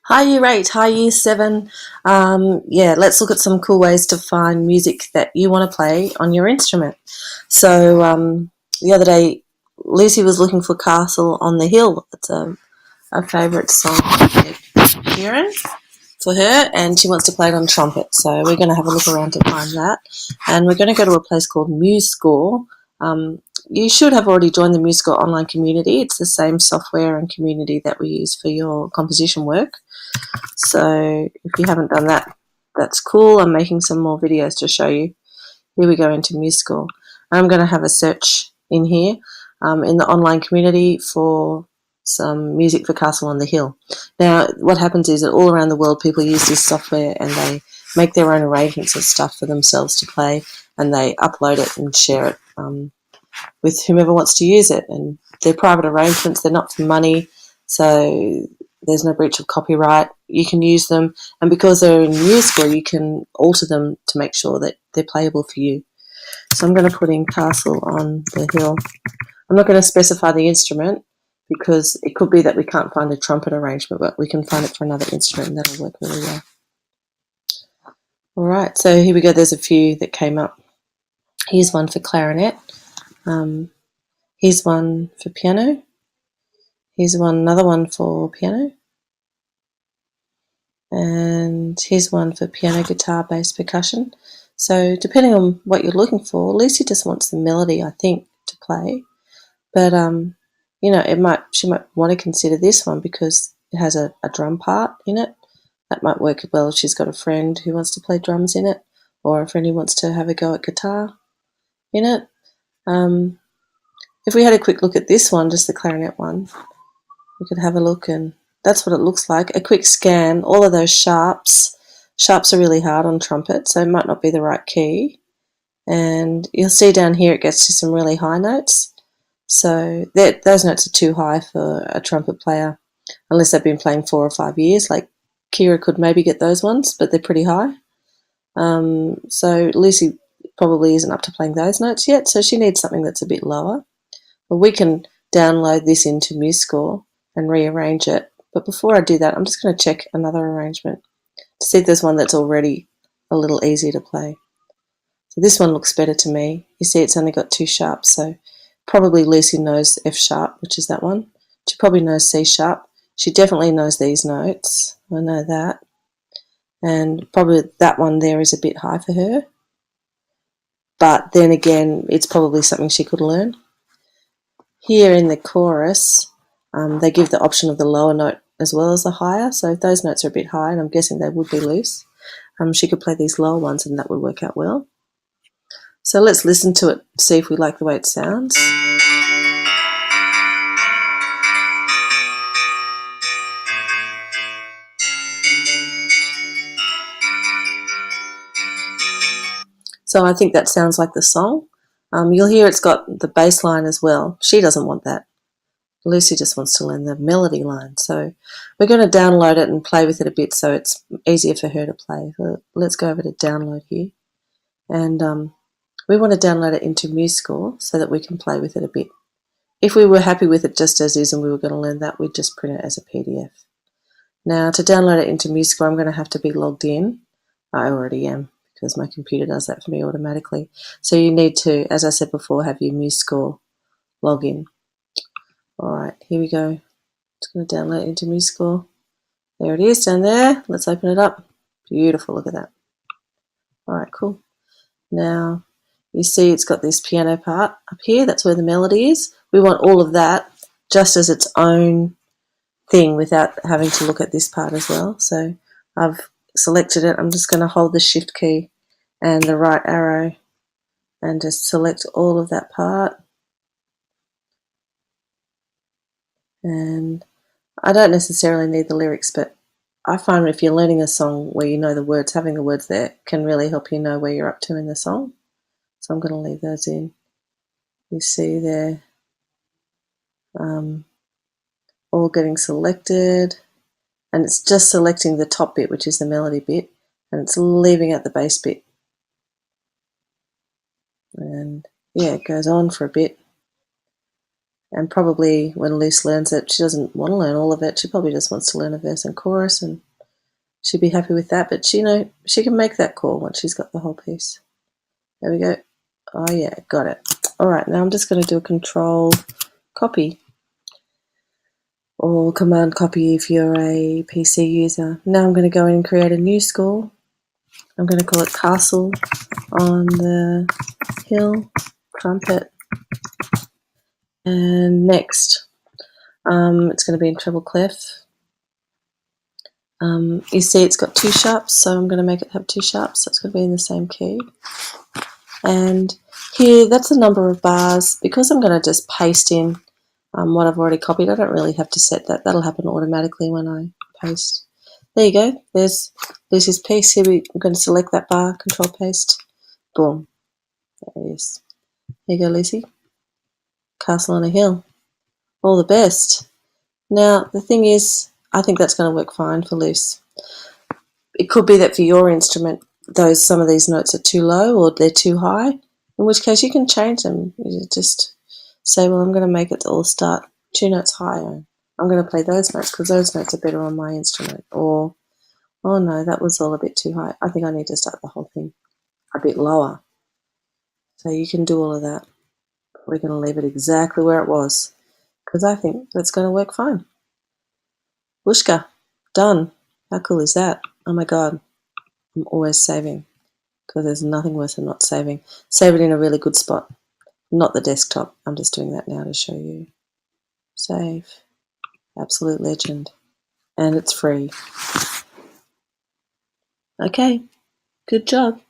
Hi Year 8, hi Year 7. Yeah, let's look at some cool ways to find music that you want to play on your instrument. So the other day, Lucy was looking for Castle on the Hill. It's a favourite song of Kieran for her, and she wants to play it on trumpet. So we're going to have a look around to find that. And we're going to go to a place called MuseScore. Um, you should have already joined the MuseScore online community. It's the same software and community that we use for your composition work. So if you haven't done that, that's cool. I'm making some more videos to show you. Here we go into MuseScore. I'm going to have a search in here in the online community for some music for Castle on the Hill. Now, what happens is that all around the world people use this software and they make their own arrangements of stuff for themselves to play, and they upload it and share it with whomever wants to use it. And they're private arrangements, they're not for money, so there's no breach of copyright. You can use them, and because they're in MuseScore, you can alter them to make sure that they're playable for you. So I'm going to put in Castle on the Hill. I'm not going to specify the instrument because it could be that we can't find a trumpet arrangement, but we can find it for another instrument and that'll work really well. All right, so here we go. There's a few that came up. Here's one for clarinet. Here's one for piano. Here's another one for piano. And here's one for piano, guitar, bass, percussion. So depending on what you're looking for, Lucy just wants the melody, I think, to play. But you know, she might want to consider this one because it has a drum part in it. That might work well if she's got a friend who wants to play drums in it, or a friend who wants to have a go at guitar in it. If we had a quick look at this one, just the clarinet one, we could have a look, and that's what it looks like. A quick scan, all of those sharps. Sharps are really hard on trumpet, so it might not be the right key. And you'll see down here it gets to some really high notes. So those notes are too high for a trumpet player, unless they've been playing 4 or 5 years. Like Kira could maybe get those ones, but they're pretty high. So Lucy probably isn't up to playing those notes yet, so she needs something that's a bit lower. Well, we can download this into MuseScore and rearrange it. But before I do that, I'm just going to check another arrangement to see if there's one that's already a little easier to play. So this one looks better to me. You see it's only got 2 sharps, so probably Lucy knows F sharp, which is that one. She probably knows C sharp. She definitely knows these notes. I know that. And probably that one there is a bit high for her. But then again, it's probably something she could learn. Here in the chorus, they give the option of the lower note as well as the higher. So if those notes are a bit high, and I'm guessing they would be loose, she could play these lower ones and that would work out well. So let's listen to it, see if we like the way it sounds. So I think that sounds like the song. You'll hear it's got the bass line as well. She doesn't want that. Lucy just wants to learn the melody line. So we're going to download it and play with it a bit so it's easier for her to play. Let's go over to download here. And we want to download it into MuseScore so that we can play with it a bit. If we were happy with it just as is and we were going to learn that, we'd just print it as a PDF. Now to download it into MuseScore, I'm going to have to be logged in. I already am because my computer does that for me automatically. So you need to, as I said before, have your MuseScore login. Alright, here we go. It's going to download into MuseScore. There it is down there. Let's open it up. Beautiful, look at that. Alright, cool. Now you see it's got this piano part up here. That's where the melody is. We want all of that just as its own thing without having to look at this part as well. So I've selected it. I'm just going to hold the shift key and the right arrow and just select all of that part. And I don't necessarily need the lyrics, but I find if you're learning a song where you know the words, having the words there can really help you know where you're up to in the song. So I'm going to leave those in. You see there, all getting selected, and it's just selecting the top bit, which is the melody bit, and it's leaving out the bass bit. And yeah, it goes on for a bit. And probably when Luce learns it, she doesn't want to learn all of it. She probably just wants to learn a verse and chorus, and she'd be happy with that. But she can make that call once she's got the whole piece. There we go. Oh yeah, got it. All right, now I'm just going to do a control copy or command copy if you're a PC user. Now I'm going to go in and create a new score. I'm going to call it Castle on the Hill Trumpet. And next, it's going to be in treble clef. You see it's got 2 sharps, so I'm going to make it have 2 sharps, so it's going to be in the same key. And here, that's the number of bars. Because I'm going to just paste in what I've already copied, I don't really have to set that. That'll happen automatically when I paste. There you go. There's Lucy's piece. Here I'm going to select that bar, control paste. Boom. There it is. Here you go, Lucy. Castle on a Hill. All the best. Now, the thing is, I think that's going to work fine for Luce. It could be that for your instrument, some of these notes are too low or they're too high, in which case you can change them. You just say, well, I'm going to make it all start 2 notes higher. I'm going to play those notes because those notes are better on my instrument. Or, oh no, that was all a bit too high. I think I need to start the whole thing a bit lower. So you can do all of that. We're going to leave it exactly where it was because I think that's going to work fine. Whooshka, done. How cool is that? Oh my God, I'm always saving because there's nothing worse than not saving. Save it in a really good spot, not the desktop. I'm just doing that now to show you. Save. Absolute legend. And it's free. Okay, good job.